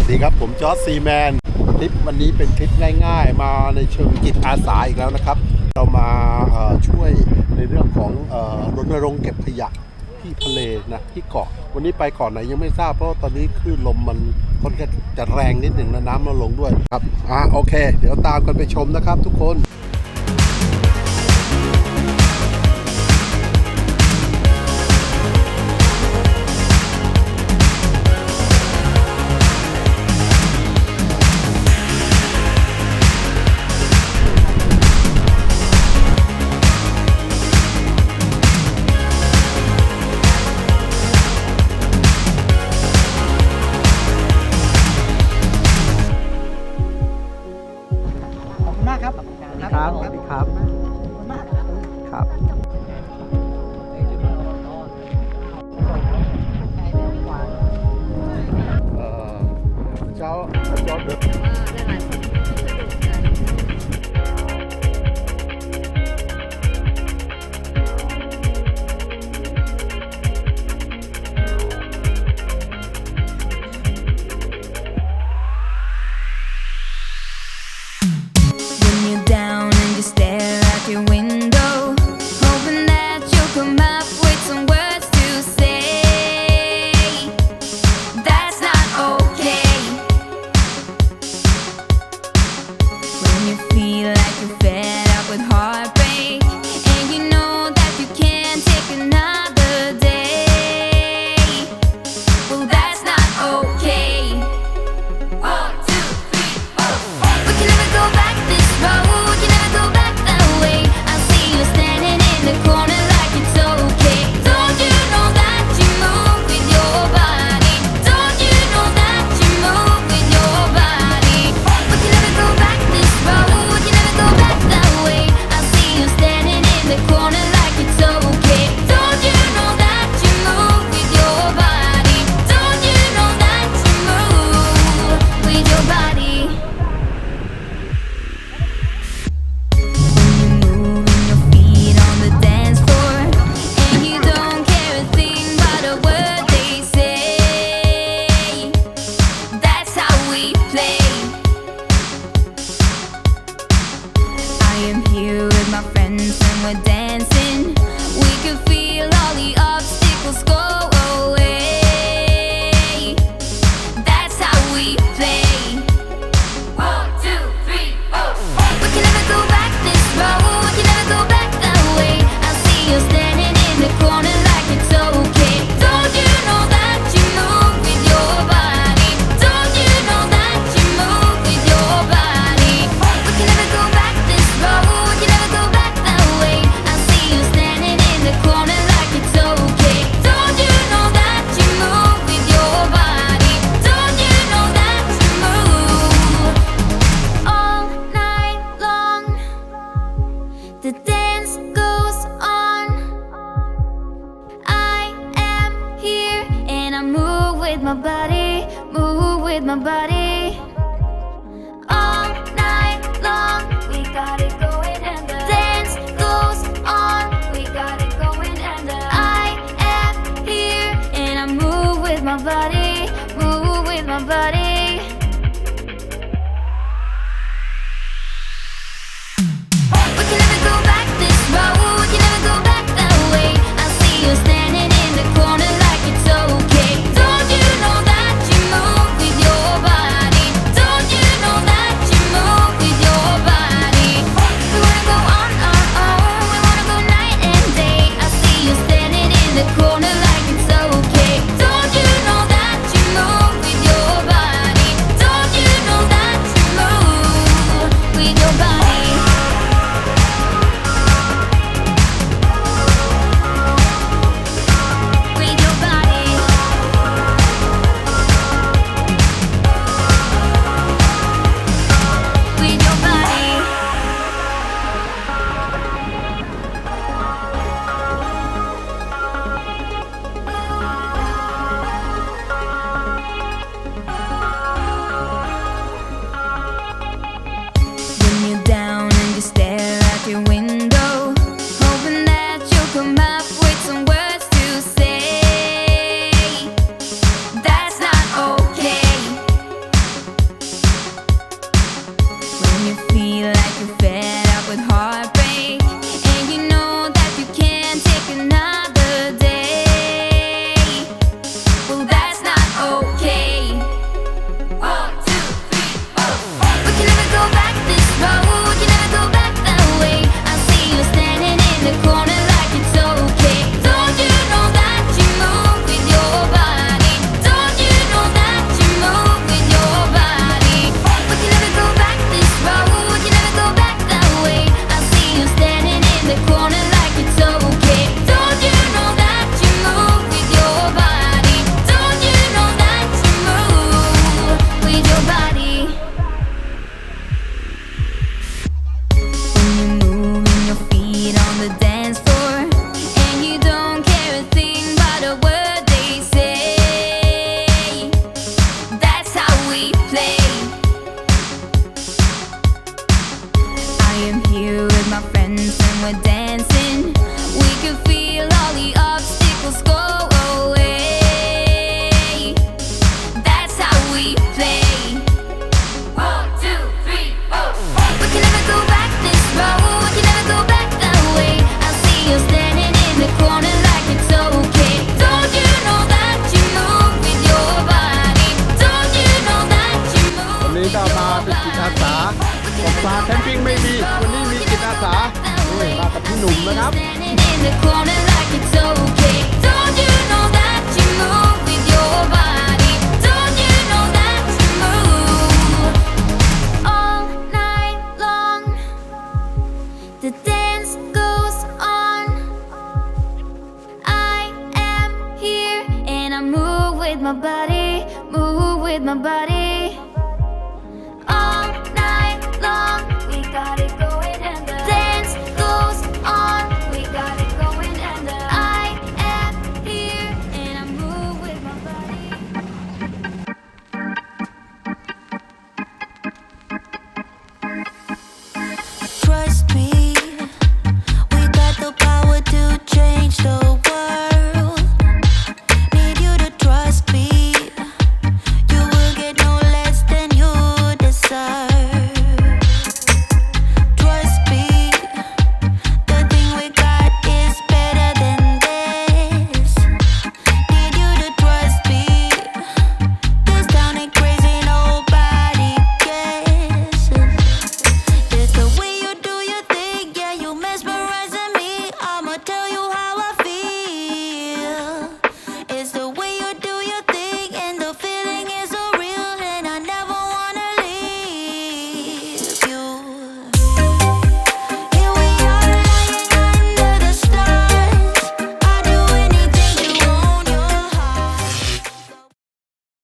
ดีครับผมจอร์จซีแมนคลิปวันนี้เป็นคลิปง่ายๆมาในเชิงจิตอาสาอีกแล้วนะครับเรามาช่วยในเรื่องของรณรงค์เก็บขยะที่ทะเลนะที่เกาะวันนี้ไปเกาะไหนยังไม่ทราบเพราะตอนนี้คลื่นลมมันค่อนข้างจะแรงนิดหนึ่งนะน้ำมันลงด้วยครับโอเคเดี๋ยวตามกันไปชมนะครับทุกคนครับสวัสดีครับครับเช้าจอดเดินCorner like it's okay. Don't you know that you move with your body? I move with my body, move with my body. All night long, we got it.